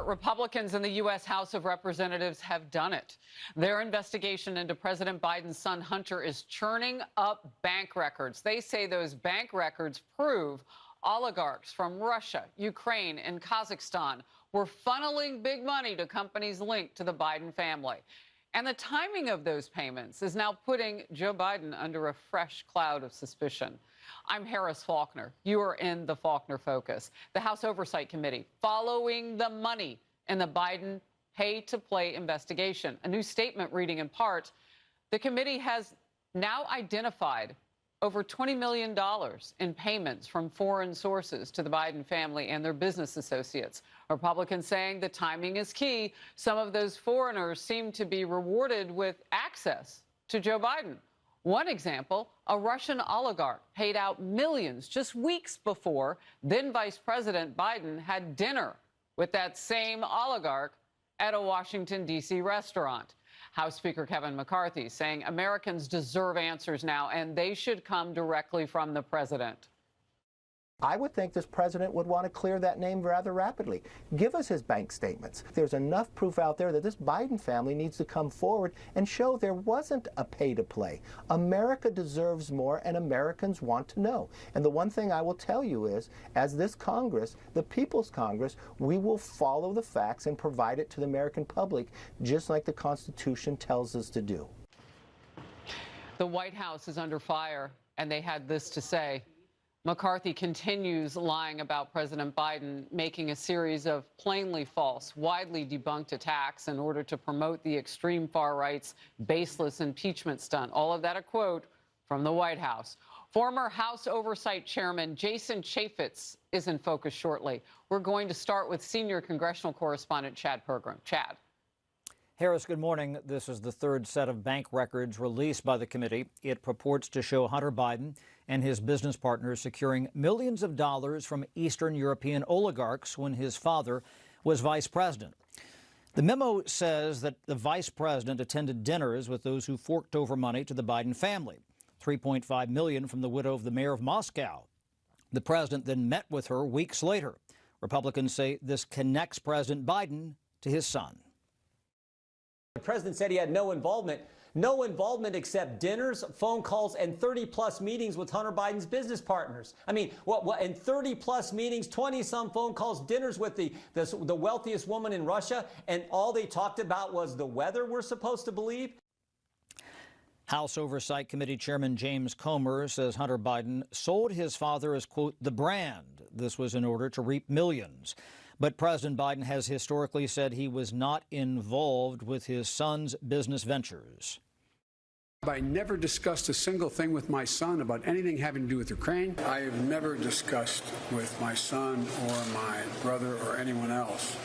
Republicans in the U.S. House of Representatives have done it. Their investigation into President Biden's son Hunter is churning up bank records. They say those bank records prove oligarchs from Russia, Ukraine, and Kazakhstan were funneling big money to companies linked to the Biden family. And the timing of those payments is now putting Joe Biden under a fresh cloud of suspicion. I'm Harris Faulkner. You are in the Faulkner Focus. The House Oversight Committee following the money in the Biden pay-to-play investigation. A new statement reading in part, the committee has now identified over $20 million in payments from foreign sources to the Biden family and their business associates. Republicans saying the timing is key. Some of those foreigners seem to be rewarded with access to Joe Biden. One example, a Russian oligarch paid out millions just weeks before then Vice President Biden had dinner with that same oligarch at a Washington, D.C. restaurant. House Speaker Kevin McCarthy saying Americans deserve answers now, and they should come directly from the president. I would think this president would want to clear that name rather rapidly. Give us his bank statements. There's enough proof out there that this Biden family needs to come forward and show there wasn't a pay-to-play. America deserves more, and Americans want to know. And the one thing I will tell you is, as this Congress, the People's Congress, we will follow the facts and provide it to the American public, just like the Constitution tells us to do. The White House is under fire, and they had this to say. McCarthy continues lying about President Biden, making a series of plainly false, widely debunked attacks in order to promote the extreme far right's baseless impeachment stunt. All of that a quote from the White House. Former House Oversight Chairman Jason Chaffetz is in focus shortly. We're going to start with senior congressional correspondent Chad Pergram. Chad. Harris, good morning. This is the third set of bank records released by the committee. It purports to show Hunter Biden and his business partners securing millions of dollars from Eastern European oligarchs when his father was vice president. The memo says that the vice president attended dinners with those who forked over money to the Biden family, $3.5 million from the widow of the mayor of Moscow. The president then met with her weeks later. Republicans say this connects President Biden to his son. The president said he had no involvement except dinners, phone calls, and 30-plus meetings with Hunter Biden's business partners. I mean, and 30-plus meetings, 20-some phone calls, dinners with the wealthiest woman in Russia, and all they talked about was the weather, we're supposed to believe? House Oversight Committee Chairman James Comer says Hunter Biden sold his father as, quote, the brand. This was in order to reap millions. But President Biden has historically said he was not involved with his son's business ventures. I never discussed a single thing with my son about anything having to do with Ukraine. I have never discussed with my son or my brother or anyone else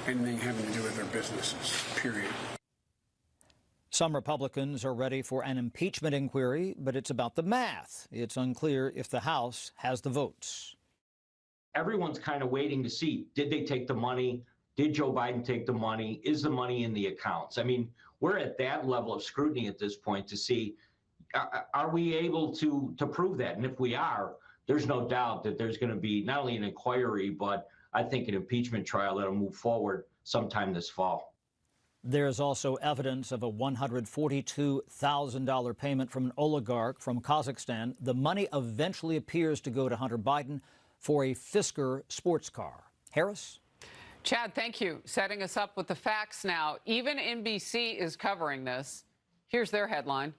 anything having to do with their businesses, period. Some Republicans are ready for an impeachment inquiry, but it's about the math. It's unclear if the House has the votes. Everyone's kind of waiting to see, did they take the money? Did Joe Biden take the money? Is the money in the accounts? I mean, we're at that level of scrutiny at this point to see, are we able to prove that? And if we are, there's no doubt that there's going to be not only an inquiry, but I think an impeachment trial that'll move forward sometime this fall. There's also evidence of a $142,000 payment from an oligarch from Kazakhstan. The money eventually appears to go to Hunter Biden for a Fisker sports car. Harris? Chad, thank you. Setting us up with the facts now. Even NBC is covering this. Here's their headline.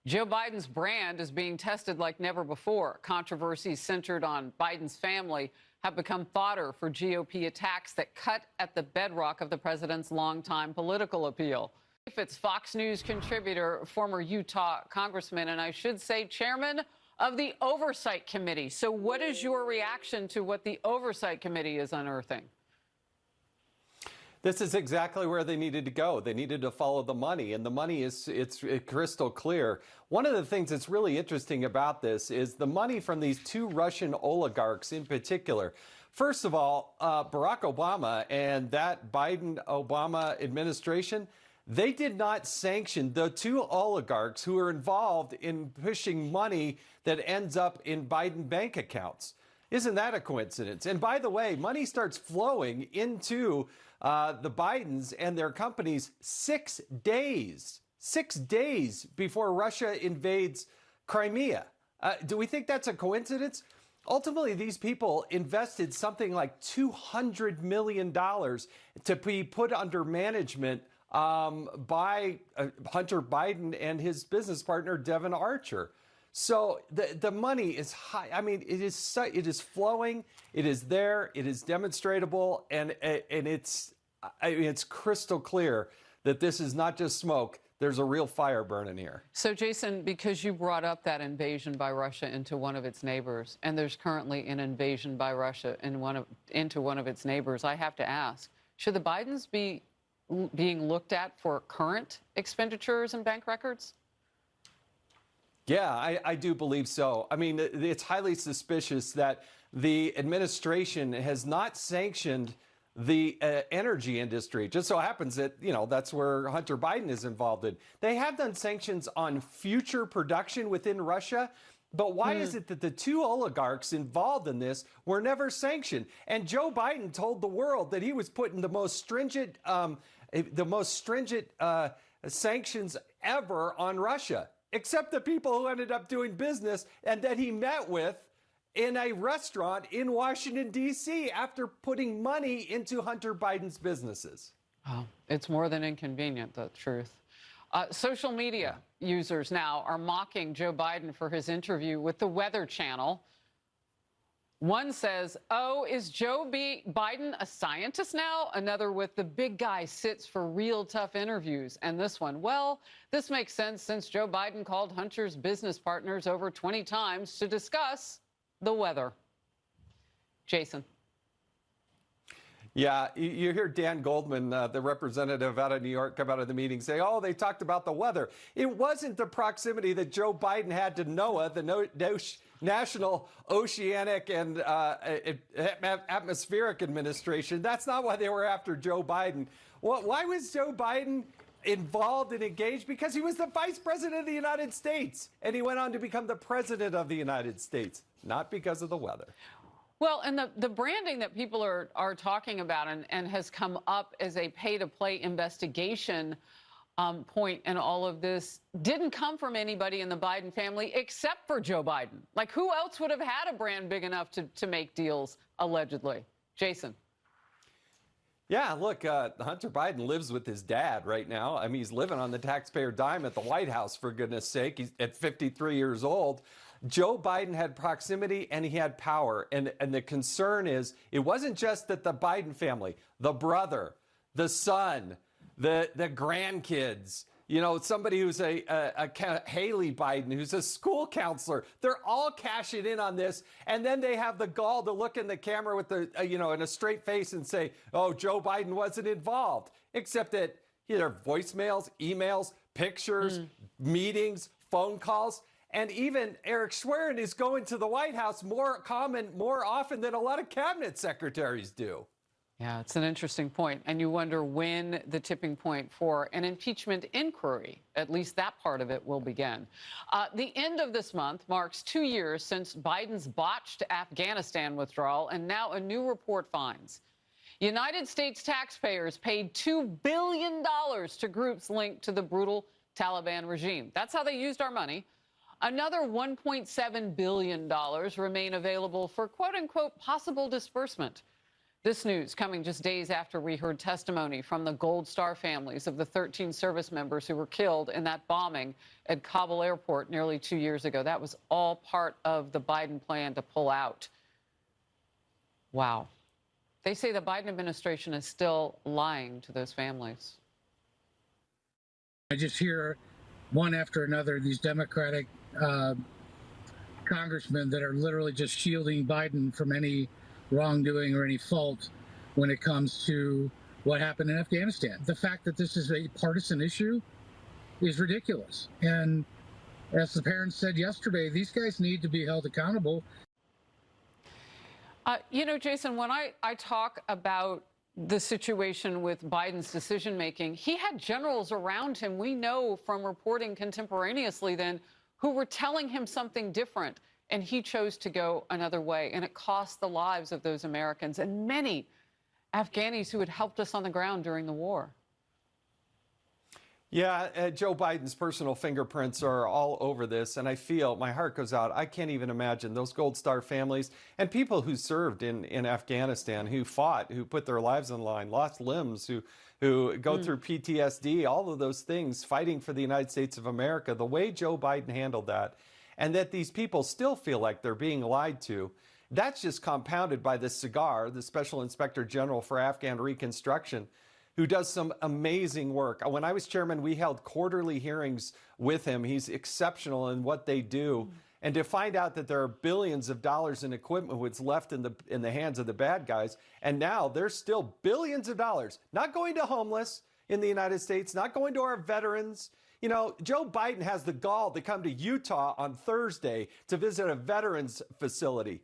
Joe Biden's brand is being tested like never before. Controversies centered on Biden's family have become fodder for GOP attacks that cut at the bedrock of the president's longtime political appeal. If it's Fox News contributor, former Utah congressman, and I should say chairman of the Oversight Committee. So what is your reaction to what the Oversight Committee is unearthing? This is exactly where they needed to go. They needed to follow the money, and the money it's crystal clear. One of the things that's really interesting about this is the money from these two Russian oligarchs in particular. First of all, Barack Obama and that Biden-Obama administration, they did not sanction the two oligarchs who are involved in pushing money that ends up in Biden bank accounts. Isn't that a coincidence? And by the way, money starts flowing into the Bidens and their companies 6 days before Russia invades Crimea. Do we think that's a coincidence? Ultimately, these people invested something like $200 million to be put under management by Hunter Biden and his business partner, Devon Archer. So the money is high. I mean, it is flowing. It is there. It is demonstrable, and it's crystal clear that this is not just smoke. There's a real fire burning here. So, Jason, because you brought up that invasion by Russia into one of its neighbors, and there's currently an invasion by Russia into one of its neighbors, I have to ask, should the Bidens be being looked at for current expenditures and bank records? Yeah, I do believe so. I mean, it's highly suspicious that the administration has not sanctioned the energy industry. It just so happens that, that's where Hunter Biden is involved in. They have done sanctions on future production within Russia, but why is it that the two oligarchs involved in this were never sanctioned? And Joe Biden told the world that he was putting the most stringent sanctions ever on Russia, except the people who ended up doing business and that he met with in a restaurant in Washington, D.C. after putting money into Hunter Biden's businesses. Oh, it's more than inconvenient, the truth. Social media users now are mocking Joe Biden for his interview with the Weather Channel. One says, oh, is Joe Biden a scientist now? Another with the big guy sits for real tough interviews. And this one, well, this makes sense since Joe Biden called Hunter's business partners over 20 times to discuss the weather. Jason. Yeah, you hear Dan Goldman, the representative out of New York, come out of the meeting say, oh, they talked about the weather. It wasn't the proximity that Joe Biden had to NOAA, the National Oceanic and Atmospheric Administration. That's not why they were after Joe Biden. Why was Joe Biden involved and engaged? Because he was the vice president of the United States, and he went on to become the president of the United States, not because of the weather. Well, and the branding that people are talking about and has come up as a pay-to-play investigation point in all of this didn't come from anybody in the Biden family except for Joe Biden. Like, who else would have had a brand big enough to make deals, allegedly? Jason. Yeah, look, Hunter Biden lives with his dad right now. I mean, he's living on the taxpayer dime at the White House, for goodness sake. He's at 53 years old. Joe Biden had proximity and he had power. And the concern is it wasn't just that the Biden family, the brother, the son, the grandkids, somebody who's a Haley Biden, who's a school counselor, they're all cashing in on this. And then they have the gall to look in the camera with in a straight face and say, oh, Joe Biden wasn't involved, except that there are voicemails, emails, pictures, meetings, phone calls. And even Eric Schwerin is going to the White House more often than a lot of cabinet secretaries do. Yeah, it's an interesting point. And you wonder when the tipping point for an impeachment inquiry, at least that part of it, will begin. The end of this month marks 2 years since Biden's botched Afghanistan withdrawal, and now a new report finds United States taxpayers paid $2 billion to groups linked to the brutal Taliban regime. That's how they used our money. Another $1.7 billion remain available for quote-unquote possible disbursement. This news coming just days after we heard testimony from the Gold Star families of the 13 service members who were killed in that bombing at Kabul airport nearly 2 years ago. That was all part of the Biden plan to pull out. Wow. They say the Biden administration is still lying to those families. I just hear one after another these Democratic congressmen that are literally just shielding Biden from any wrongdoing or any fault when it comes to what happened in Afghanistan. The fact that this is a partisan issue is ridiculous. And as the parents said yesterday, these guys need to be held accountable. Jason, when I talk about the situation with Biden's decision-making, he had generals around him, we know from reporting contemporaneously then, who were telling him something different, and he chose to go another way, and it cost the lives of those Americans. And many Afghanis who had helped us on the ground during the war. Yeah, Joe Biden's personal fingerprints are all over this, and I feel my heart goes out. I can't even imagine those Gold Star families and people who served in Afghanistan, who fought, who put their lives on the line, lost limbs, who go through PTSD, all of those things, fighting for the United States of America. The way Joe Biden handled that, and that these people still feel like they're being lied to, that's just compounded by the cigar, the Special Inspector General for Afghan Reconstruction, who does some amazing work. When I was chairman, we held quarterly hearings with him. He's exceptional in what they do. And to find out that there are billions of dollars in equipment that's left in the hands of the bad guys, and now there's still billions of dollars not going to homeless in the United States, not going to our veterans. You know, Joe Biden has the gall to come to Utah on Thursday to visit a veterans facility.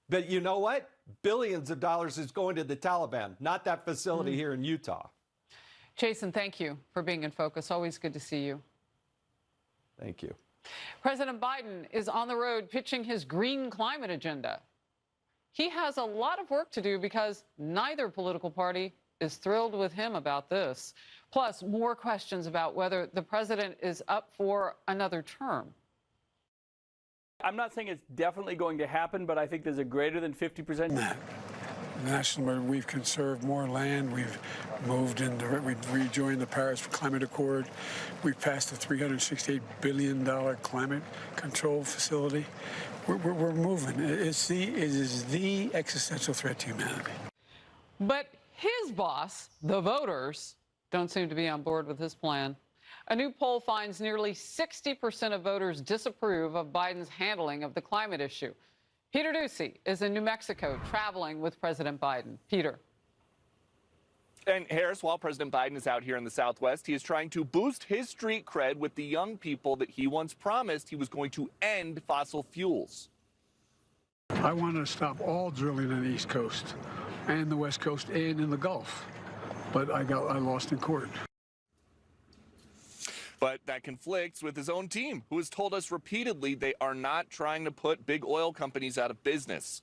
But you know what? Billions of dollars is going to the Taliban, not that facility here in Utah. Jason, thank you for being in focus. Always good to see you. Thank you. President Biden is on the road pitching his green climate agenda. He has a lot of work to do because neither political party is thrilled with him about this. Plus, more questions about whether the president is up for another term. I'm not saying it's definitely going to happen, but I think there's a greater than 50%. Nationally, we've conserved more land. We've moved into, we've rejoined the Paris Climate Accord. We've passed a $368 billion climate control facility. We're moving. It is the existential threat to humanity. But his boss, the voters, don't seem to be on board with his plan. A new poll finds nearly 60% of voters disapprove of Biden's handling of the climate issue. Peter Ducey is in New Mexico traveling with President Biden. Peter. And Harris, while President Biden is out here in the Southwest, he is trying to boost his street cred with the young people that he once promised he was going to end fossil fuels. I wanted to stop all drilling on the East Coast and the West Coast and in the Gulf, but I lost in court. But that conflicts with his own team, who has told us repeatedly they are not trying to put big oil companies out of business.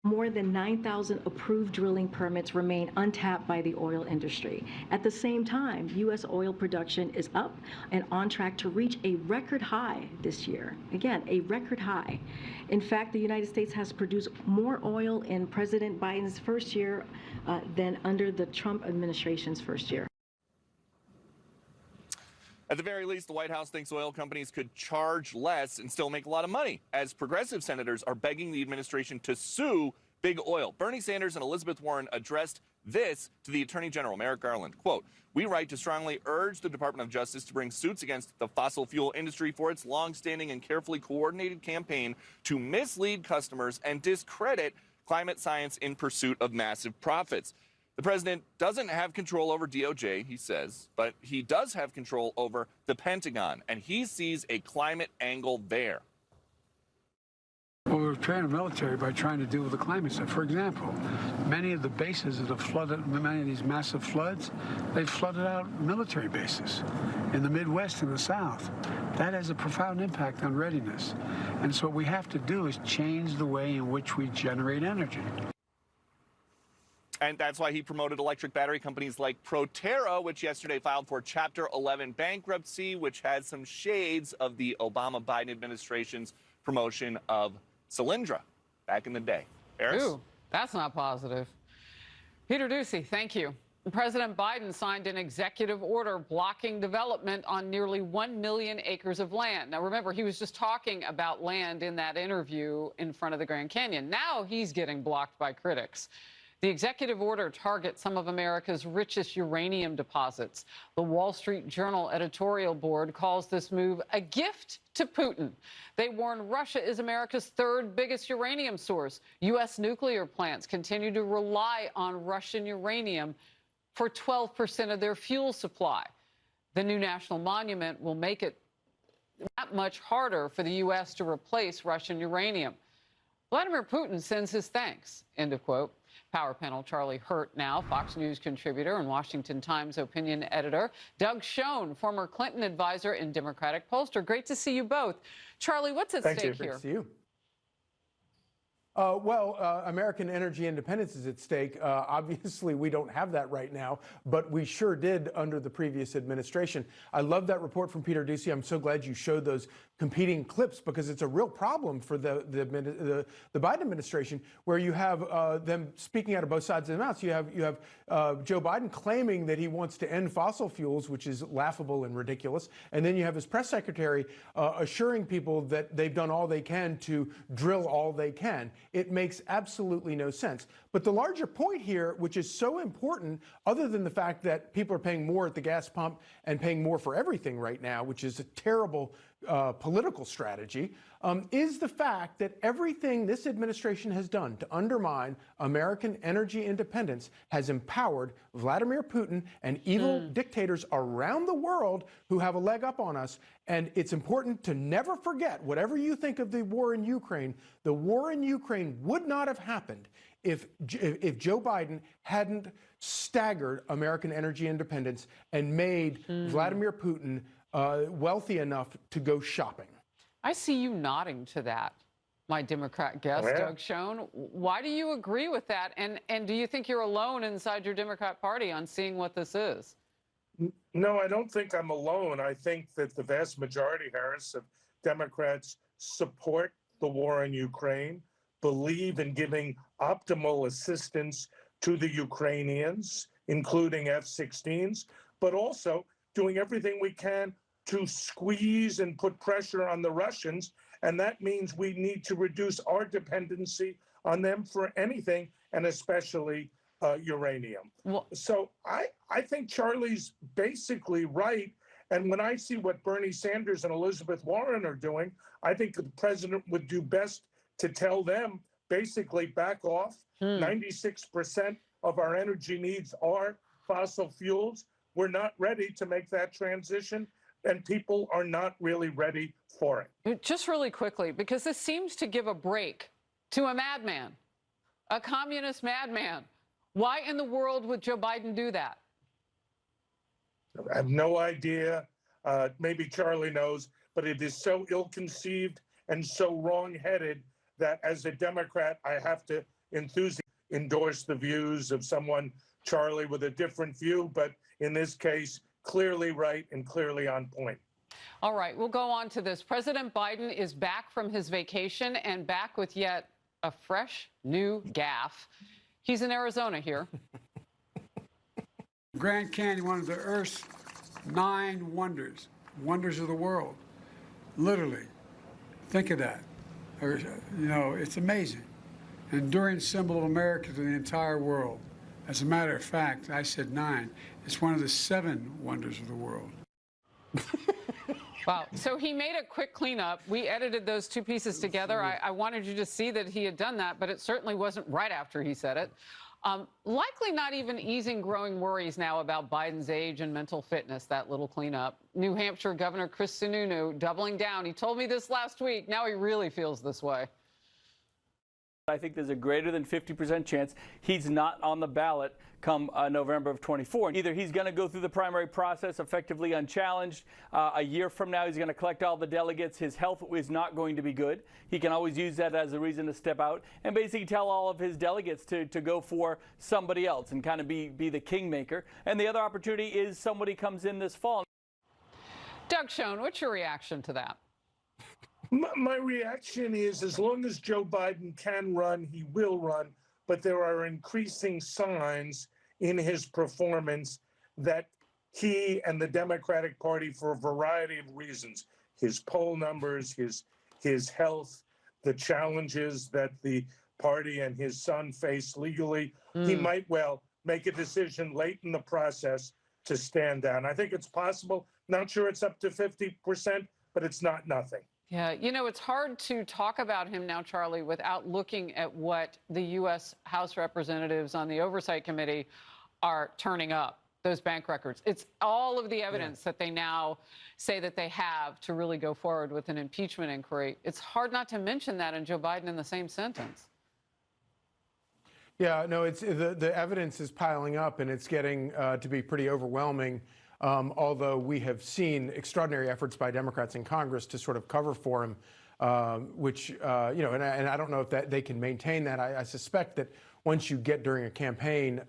More than 9,000 approved drilling permits remain untapped by the oil industry. At the same time, U.S. oil production is up and on track to reach a record high this year. Again, a record high. In fact, the United States has produced more oil in President Biden's first year than under the Trump administration's first year. At the very least, the White House thinks oil companies could charge less and still make a lot of money, as progressive senators are begging the administration to sue big oil. Bernie Sanders and Elizabeth Warren addressed this to the Attorney General, Merrick Garland. Quote, "We write to strongly urge the Department of Justice to bring suits against the fossil fuel industry for its longstanding and carefully coordinated campaign to mislead customers and discredit climate science in pursuit of massive profits." The president doesn't have control over DOJ, he says, but he does have control over the Pentagon, and he sees a climate angle there. Well, we're preparing the military by trying to deal with the climate stuff. For example, many of the bases that have flooded, many of these massive floods, they've flooded out military bases in the Midwest and the South. That has a profound impact on readiness. And so what we have to do is change the way in which we generate energy. And that's why he promoted electric battery companies like Proterra, which yesterday filed for Chapter 11 bankruptcy, which has some shades of the Obama-Biden administration's promotion of Solyndra back in the day. Harris? Ooh, that's not positive. Peter Ducey, thank you. President Biden signed an executive order blocking development on nearly 1 million acres of land. Now, remember, he was just talking about land in that interview in front of the Grand Canyon. Now he's getting blocked by critics. The executive order targets some of America's richest uranium deposits. The Wall Street Journal editorial board calls this move a gift to Putin. They warn Russia is America's third biggest uranium source. U.S. nuclear plants continue to rely on Russian uranium for 12% of their fuel supply. The new national monument will make it that much harder for the U.S. to replace Russian uranium. Vladimir Putin sends his thanks, end of quote. Power panel Charlie Hurt now, Fox News contributor and Washington Times opinion editor. Doug Schoen, former Clinton advisor and Democratic pollster. Great to see you both. Charlie, what's at stake here? Thank you. American energy independence is at stake. Obviously, we don't have that right now, but we sure did under the previous administration. I love that report from Peter Doocy. I'm so glad you showed those competing clips because it's a real problem for the Biden administration, where you have them speaking out of both sides of their mouths. You have Joe Biden claiming that he wants to end fossil fuels, which is laughable and ridiculous, and then you have his press secretary assuring people that they've done all they can to drill all they can. It makes absolutely no sense. But the larger point here, which is so important, other than the fact that people are paying more at the gas pump and paying more for everything right now, which is a terrible political strategy, is the fact that everything this administration has done to undermine American energy independence has empowered Vladimir Putin and evil dictators around the world who have a leg up on us. And it's important to never forget, whatever you think of the war in Ukraine, the war in Ukraine would not have happened if Joe Biden hadn't staggered American energy independence and made Vladimir Putin wealthy enough to go shopping. I see you nodding to that, my Democrat guest, Doug Schoen. Why do you agree with that? And do you think you're alone inside your Democrat Party on seeing what this is? No, I don't think I'm alone. I think that the vast majority, Harris, of Democrats support the war in Ukraine, believe in giving optimal assistance to the Ukrainians, including F-16s, but also doing everything we can to squeeze and put pressure on the Russians. And that means we need to reduce our dependency on them for anything, and especially uranium. So I think Charlie's basically right. And when I see what Bernie Sanders and Elizabeth Warren are doing, I think the president would do best to tell them, basically back off. 96% of our energy needs are fossil fuels. We're not ready to make that transition, and people are not really ready for it. Just really quickly, because this seems to give a break to a madman, a communist madman. Why in the world would Joe Biden do that? I have no idea. Maybe Charlie knows, but it is so ill-conceived and so wrong-headed that as a Democrat, I have to endorse the views of someone, Charlie, with a different view, but in this case, clearly right and clearly on point. All right, we'll go on to this. President Biden is back from his vacation and back with yet a fresh new gaffe. He's in Arizona here. Grand Canyon, one of the Earth's 9 wonders, wonders of the world. Literally, think of that. You know, it's amazing. Enduring symbol of America to the entire world. As a matter of fact, I said 9. It's one of the 7 wonders of the world. Wow. So he made a quick cleanup. We edited those 2 pieces together. I wanted you to see that he had done that, but it certainly wasn't right after he said it. Likely not even easing growing worries now about Biden's age and mental fitness, that little cleanup. New Hampshire Governor Chris Sununu doubling down. He told me this last week. Now he really feels this way. I think there's a greater than 50% chance he's not on the ballot come November of 24. Either he's going to go through the primary process effectively unchallenged. A year from now, he's going to collect all the delegates. His health is not going to be good. He can always use that as a reason to step out and basically tell all of his delegates to go for somebody else and kind of be the kingmaker. And the other opportunity is somebody comes in this fall. Doug Schoen, what's your reaction to that? My reaction is, as long as Joe Biden can run, he will run. But there are increasing signs in his performance that he and the Democratic Party, for a variety of reasons, his poll numbers, his health, the challenges that the party and his son face legally, he might well make a decision late in the process to stand down. I think it's possible. Not sure it's up to 50%, but it's not nothing. Yeah, you know, it's hard to talk about him now, Charlie, without looking at what the U.S. House representatives on the Oversight Committee are turning up, those bank records. It's all of the evidence that they now say that they have to really go forward with an impeachment inquiry. It's hard not to mention that and Joe Biden in the same sentence. Yeah, no, it's the evidence is piling up, and it's getting to be pretty overwhelming. Although we have seen extraordinary efforts by Democrats in Congress to sort of cover for him. which, and I don't know if that they can maintain that. I suspect that once you get during a campaign,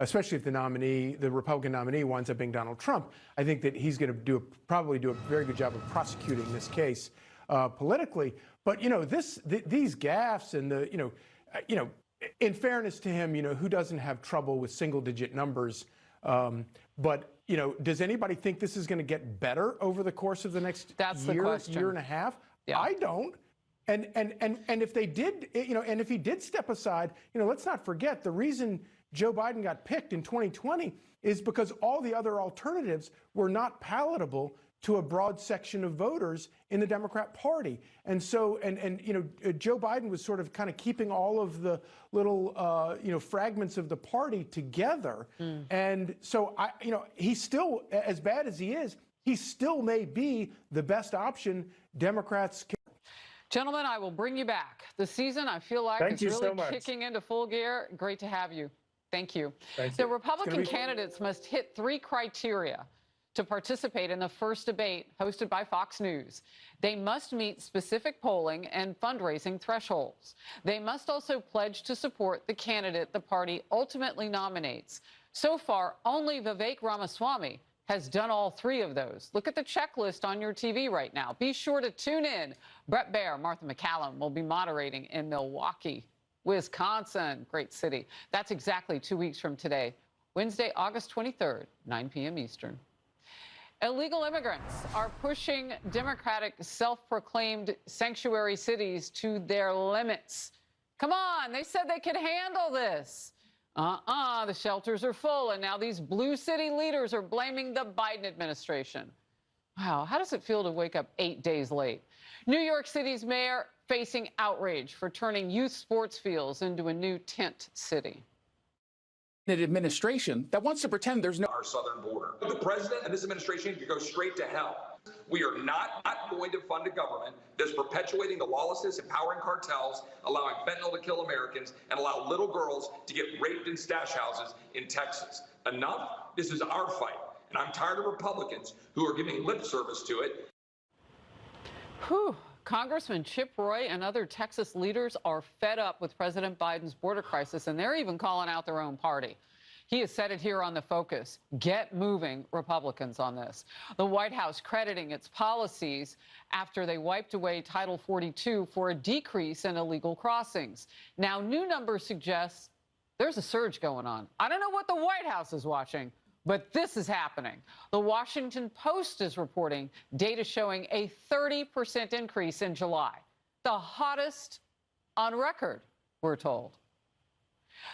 especially if the Republican nominee winds up being Donald Trump, I think that he's going to probably do a very good job of prosecuting this case politically. But these gaffes and in fairness to him, who doesn't have trouble with single-digit numbers? But does anybody think this is going to get better over the course of the next year and a half? Yeah. I don't. And if they did, and if he did step aside, let's not forget the reason Joe Biden got picked in 2020 is because all the other alternatives were not palatable to a broad section of voters in the Democrat Party. And so, Joe Biden was sort of kind of keeping all of the little, fragments of the party together. And so, he's still, as bad as he is, he still may be the best option Democrats can. Gentlemen, I will bring you back. The season, I feel like, is really kicking into full gear. Great to have you. Thank you. The Republican candidates must hit 3 criteria to participate in the first debate hosted by Fox News. They must meet specific polling and fundraising thresholds. They must also pledge to support the candidate the party ultimately nominates. So far, only Vivek Ramaswamy has done all 3 of those. Look at the checklist on your TV right now. Be sure to tune in. Bret, Baier, Martha MacCallum will be moderating in Milwaukee, Wisconsin. Great city. That's exactly 2 weeks from today, Wednesday, August 23rd, 9 p.m. Eastern. Illegal immigrants are pushing Democratic self-proclaimed sanctuary cities to their limits. Come on, they said they could handle this. The shelters are full, and now these blue city leaders are blaming the Biden administration. Wow, how does it feel to wake up 8 days late? New York City's mayor facing outrage for turning youth sports fields into a new tent city. An administration that wants to pretend there's no our southern border. The president and this administration could go straight to hell. We are not going to fund a government that's perpetuating the lawlessness, empowering cartels, allowing fentanyl to kill Americans, and allow little girls to get raped in stash houses in Texas. Enough. This is our fight. And I'm tired of Republicans who are giving lip service to it. Whew. Congressman Chip Roy and other Texas leaders are fed up with President Biden's border crisis, and they're even calling out their own party. He has said it here on The Focus. Get moving, Republicans, on this. The White House crediting its policies after they wiped away Title 42 for a decrease in illegal crossings. Now, new numbers suggest there's a surge going on. I don't know what the White House is watching, but this is happening. The Washington Post is reporting data showing a 30% increase in July, the hottest on record, we're told.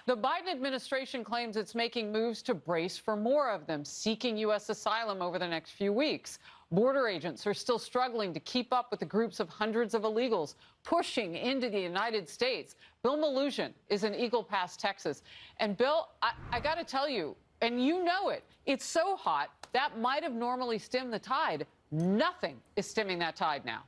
The Biden administration claims it's making moves to brace for more of them seeking U.S. asylum over the next few weeks. Border agents are still struggling to keep up with the groups of hundreds of illegals pushing into the United States. Bill Maluzhin is in Eagle Pass, Texas. And Bill, I got to tell you, and you know it, it's so hot, that might have normally stemmed the tide. Nothing is stemming that tide now.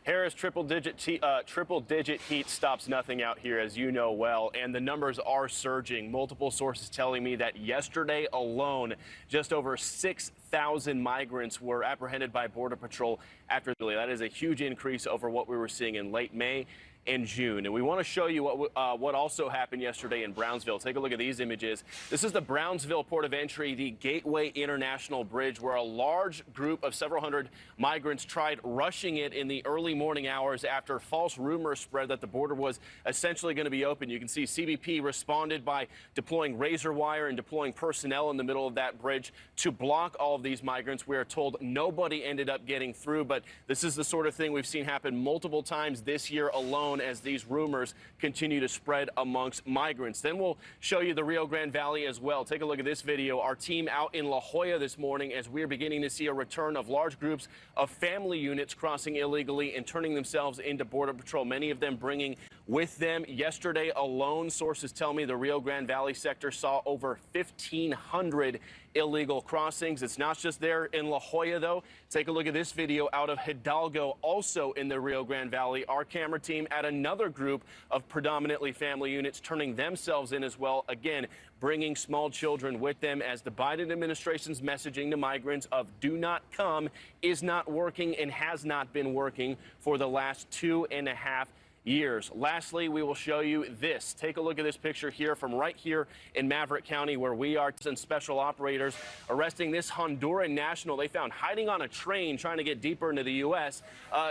Harris, triple-digit heat stops nothing out here, as you know well, and the numbers are surging. Multiple sources telling me that yesterday alone, just over 6,000 migrants were apprehended by Border Patrol after that is a huge increase over what we were seeing in late May and June. And we want to show you what also happened yesterday in Brownsville. Take a look at these images. This is the Brownsville Port of Entry, the Gateway International Bridge, where a large group of several hundred migrants tried rushing it in the early morning hours after false rumors spread that the border was essentially going to be open. You can see CBP responded by deploying razor wire and deploying personnel in the middle of that bridge to block all of these migrants. We are told nobody ended up getting through, but this is the sort of thing we've seen happen multiple times this year alone as these rumors continue to spread amongst migrants. Then we'll show you the Rio Grande Valley as well. Take a look at this video. Our team out in La Jolla this morning as we're beginning to see a return of large groups of family units crossing illegally and turning themselves into Border Patrol, many of them bringing with them. Yesterday alone, sources tell me the Rio Grande Valley sector saw over 1,500 illegal crossings. It's not just there in La Jolla, though. Take a look at this video out of Hidalgo, also in the Rio Grande Valley. Our camera team at another group of predominantly family units turning themselves in as well, again, bringing small children with them, as the Biden administration's messaging to migrants of do not come is not working and has not been working for the last 2.5 years. Lastly, we will show you this. Take a look at this picture here from right here in Maverick County, where we are. And special operators arresting this Honduran national they found hiding on a train trying to get deeper into the U.S.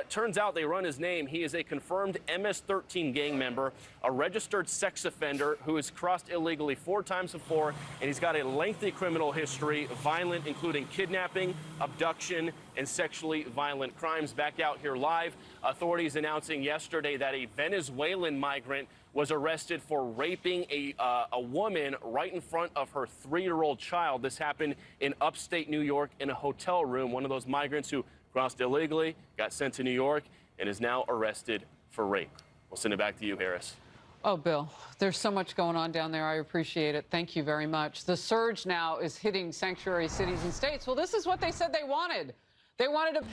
Turns out they run his name. He is a confirmed MS-13 gang member, a registered sex offender who has crossed illegally 4 times before, and he's got a lengthy criminal history, violent, including kidnapping, abduction, and sexually violent crimes. Back out here live, authorities announcing yesterday that a Venezuelan migrant was arrested for raping a woman right in front of her 3-year-old child. This happened in upstate New York in a hotel room. One of those migrants who crossed illegally, got sent to New York, and is now arrested for rape. We'll send it back to you, Harris. Oh, Bill, there's so much going on down there. I appreciate it. Thank you very much. The surge now is hitting sanctuary cities and states. Well, this is what they said they wanted. They wanted to